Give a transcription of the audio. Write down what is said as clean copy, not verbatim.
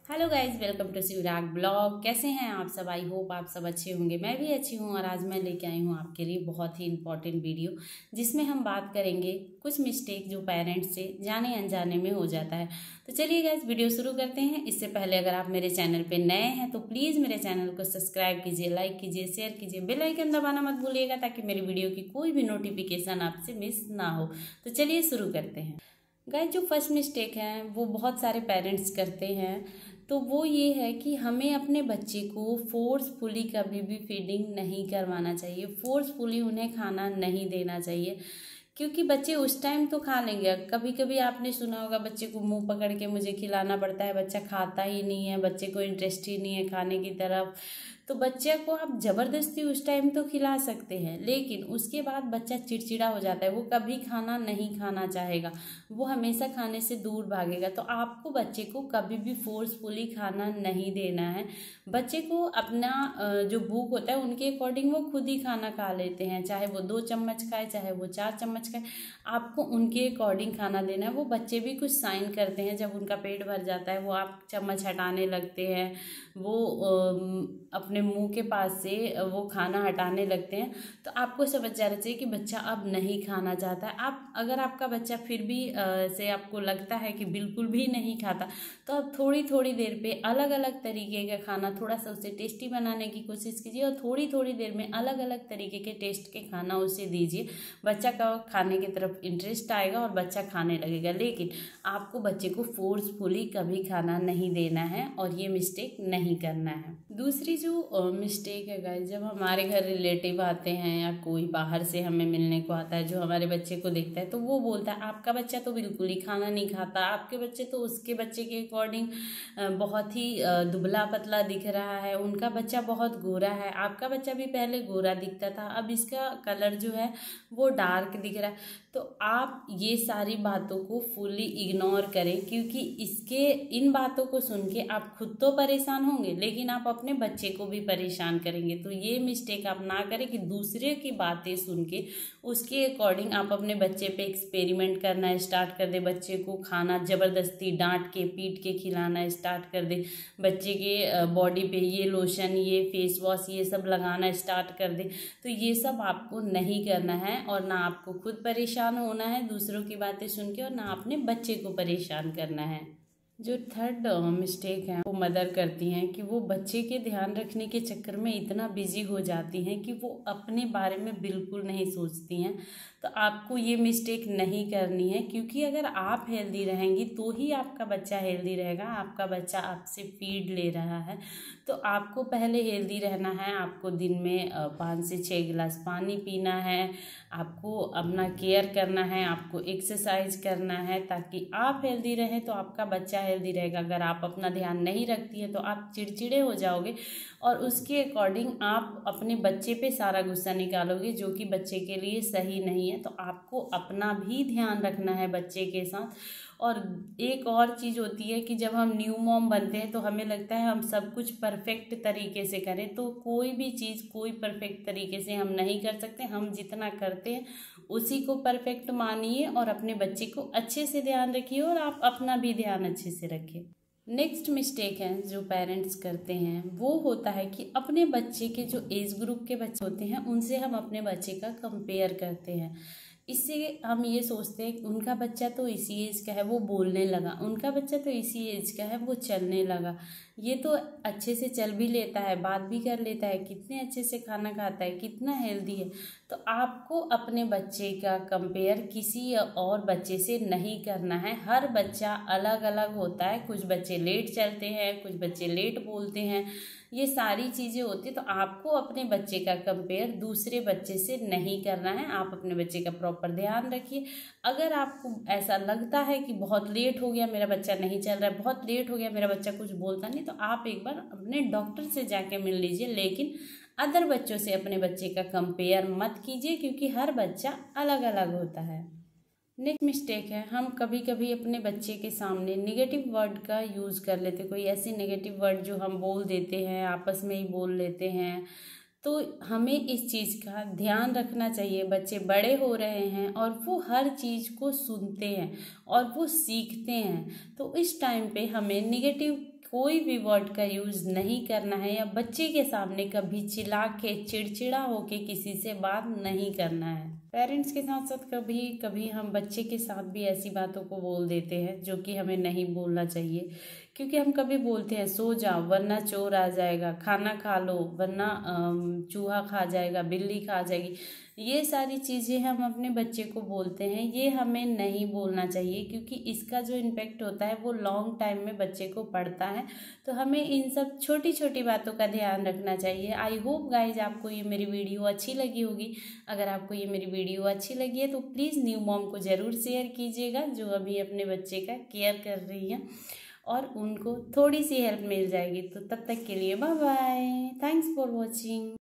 Hello guys, welcome to Shivrag blog. कैसे हैं आप सब? आई होप आप सब अच्छे होंगे। मैं भी अच्छी हूँ और आज मैं लेके आई हूँ आपके लिए बहुत ही इंपॉर्टेंट वीडियो, जिसमें हम बात करेंगे कुछ मिस्टेक जो पेरेंट्स से जाने अनजाने में हो जाता है। तो चलिए गाइज, वीडियो शुरू करते हैं। इससे पहले अगर आप मेरे चैनल पे नए हैं तो प्लीज़ मेरे चैनल को सब्सक्राइब कीजिए, लाइक कीजिए, शेयर कीजिए, बेल आइकन दबाना मत भूलिएगा ताकि मेरी वीडियो की कोई भी नोटिफिकेशन आपसे मिस ना हो। तो चलिए शुरू करते हैं। गाइज, जो फर्स्ट मिस्टेक है वो बहुत सारे पेरेंट्स करते हैं, तो वो ये है कि हमें अपने बच्चे को फोर्सफुली कभी भी फीडिंग नहीं करवाना चाहिए, फोर्सफुली उन्हें खाना नहीं देना चाहिए, क्योंकि बच्चे उस टाइम तो खा लेंगे। कभी कभी आपने सुना होगा बच्चे को मुंह पकड़ के मुझे खिलाना पड़ता है, बच्चा खाता ही नहीं है, बच्चे को इंटरेस्ट ही नहीं है खाने की तरफ। तो बच्चे को आप ज़बरदस्ती उस टाइम तो खिला सकते हैं, लेकिन उसके बाद बच्चा चिड़चिड़ा हो जाता है, वो कभी खाना नहीं खाना चाहेगा, वो हमेशा खाने से दूर भागेगा। तो आपको बच्चे को कभी भी फोर्सफुली खाना नहीं देना है। बच्चे को अपना जो भूख होता है उनके अकॉर्डिंग वो खुद ही खाना खा लेते हैं, चाहे वो 2 चम्मच खाए चाहे वो 4 चम्मच खाए, आपको उनके अकॉर्डिंग खाना देना है। वो बच्चे भी कुछ साइन करते हैं, जब उनका पेट भर जाता है वो आप चम्मच हटाने लगते हैं, वो अपने मुंह के पास से वो खाना हटाने लगते हैं। तो आपको समझ जाना चाहिए कि बच्चा अब नहीं खाना चाहता है। आप अगर आपका बच्चा फिर भी से आपको लगता है कि बिल्कुल भी नहीं खाता, तो आप थोड़ी थोड़ी देर पे अलग अलग तरीके का खाना थोड़ा सा उसे टेस्टी बनाने की कोशिश कीजिए, और थोड़ी थोड़ी देर में अलग अलग तरीके के टेस्ट के खाना उसे दीजिए। बच्चा का खाने की तरफ इंटरेस्ट आएगा और बच्चा खाने लगेगा। लेकिन आपको बच्चे को फोर्सफुली कभी खाना नहीं देना है और ये मिस्टेक नहीं करना है। दूसरी जो मिस्टेक है गाइस, जब हमारे घर रिलेटिव आते हैं या कोई बाहर से हमें मिलने को आता है जो हमारे बच्चे को देखता है, तो वो बोलता है आपका बच्चा तो बिल्कुल ही खाना नहीं खाता, आपके बच्चे तो उसके बच्चे के अकॉर्डिंग बहुत ही दुबला पतला दिख रहा है, उनका बच्चा बहुत गोरा है, आपका बच्चा भी पहले गोरा दिखता था, अब इसका कलर जो है वो डार्क दिख रहा है। तो आप ये सारी बातों को फुली इग्नोर करें, क्योंकि इन बातों को सुन के आप खुद तो परेशान होंगे, लेकिन आप अपने बच्चे को भी परेशान करेंगे। तो ये मिस्टेक आप ना करें कि दूसरे की बातें सुन के उसके अकॉर्डिंग आप अपने बच्चे पे एक्सपेरिमेंट करना स्टार्ट कर दे, बच्चे को खाना ज़बरदस्ती डांट के पीट के खिलाना स्टार्ट कर दे, बच्चे के बॉडी पे ये लोशन ये फेस वॉश ये सब लगाना स्टार्ट कर दे। तो ये सब आपको नहीं करना है, और ना आपको खुद परेशान होना है दूसरों की बातें सुन के, और ना अपने बच्चे को परेशान करना है। जो थर्ड मिस्टेक है वो मदर करती हैं कि वो बच्चे के ध्यान रखने के चक्कर में इतना बिजी हो जाती हैं कि वो अपने बारे में बिल्कुल नहीं सोचती हैं। तो आपको ये मिस्टेक नहीं करनी है, क्योंकि अगर आप हेल्दी रहेंगी तो ही आपका बच्चा हेल्दी रहेगा। आपका बच्चा आपसे फीड ले रहा है, तो आपको पहले हेल्दी रहना है। आपको दिन में 5 से 6 गिलास पानी पीना है, आपको अपना केयर करना है, आपको एक्सरसाइज करना है, ताकि आप हेल्दी रहें तो आपका बच्चा हेल्दी रहेगा। अगर आप अपना ध्यान नहीं रखती है तो आप चिड़चिड़े हो जाओगे, और उसके अकॉर्डिंग आप अपने बच्चे पे सारा गुस्सा निकालोगे, जो कि बच्चे के लिए सही नहीं है। तो आपको अपना भी ध्यान रखना है बच्चे के साथ। और एक और चीज़ होती है कि जब हम न्यू मॉम बनते हैं तो हमें लगता है हम सब कुछ परफेक्ट तरीके से करें, तो कोई भी चीज़ कोई परफेक्ट तरीके से हम नहीं कर सकते। हम जितना करते हैं उसी को परफेक्ट मानिए, और अपने बच्चे को अच्छे से ध्यान रखिए, और आप अपना भी ध्यान अच्छे से रखिए। नेक्स्ट मिस्टेक है जो पेरेंट्स करते हैं वो होता है कि अपने बच्चे के जो एज ग्रुप के बच्चे होते हैं उनसे हम अपने बच्चे का कंपेयर करते हैं। इससे हम ये सोचते हैं कि उनका बच्चा तो इसी एज का है वो बोलने लगा, उनका बच्चा तो इसी एज का है वो चलने लगा, ये तो अच्छे से चल भी लेता है, बात भी कर लेता है, कितने अच्छे से खाना खाता है, कितना हेल्दी है। तो आपको अपने बच्चे का कंपेयर किसी और बच्चे से नहीं करना है। हर बच्चा अलग अलग होता है, कुछ बच्चे लेट चलते हैं, कुछ बच्चे लेट बोलते हैं, ये सारी चीज़ें होती है। तो आपको अपने बच्चे का कंपेयर दूसरे बच्चे से नहीं करना है। आप अपने बच्चे का प्रॉपर ध्यान रखिए। अगर आपको ऐसा लगता है कि बहुत लेट हो गया मेरा बच्चा नहीं चल रहा है, बहुत लेट हो गया मेरा बच्चा कुछ बोलता नहीं, तो आप एक बार अपने डॉक्टर से जाके मिल लीजिए, लेकिन अदर बच्चों से अपने बच्चे का कंपेयर मत कीजिए, क्योंकि हर बच्चा अलग अलग होता है। नेक्स्ट मिस्टेक है, हम कभी कभी अपने बच्चे के सामने नेगेटिव वर्ड का यूज़ कर लेते, कोई ऐसी नेगेटिव वर्ड जो हम बोल देते हैं, आपस में ही बोल लेते हैं। तो हमें इस चीज़ का ध्यान रखना चाहिए। बच्चे बड़े हो रहे हैं और वो हर चीज़ को सुनते हैं और वो सीखते हैं, तो इस टाइम पे हमें निगेटिव कोई भी वर्ड का यूज़ नहीं करना है, या बच्चे के सामने कभी चिल्ला के चिड़चिड़ा होके किसी से बात नहीं करना है। पेरेंट्स के साथ साथ कभी कभी हम बच्चे के साथ भी ऐसी बातों को बोल देते हैं जो कि हमें नहीं बोलना चाहिए, क्योंकि हम कभी बोलते हैं सो जाओ वरना चोर आ जाएगा, खाना खा लो वरना चूहा खा जाएगा, बिल्ली खा जाएगी। ये सारी चीज़ें हम अपने बच्चे को बोलते हैं, ये हमें नहीं बोलना चाहिए, क्योंकि इसका जो इम्पेक्ट होता है वो लॉन्ग टाइम में बच्चे को पड़ता है। तो हमें इन सब छोटी छोटी बातों का ध्यान रखना चाहिए। आई होप गाइज आपको ये मेरी वीडियो अच्छी लगी होगी। अगर आपको ये मेरी वीडियो अच्छी लगी है तो प्लीज़ न्यू मॉम को ज़रूर शेयर कीजिएगा, जो अभी अपने बच्चे का केयर कर रही है, और उनको थोड़ी सी हेल्प मिल जाएगी। तो तब तक के लिए bye bye, thanks for watching.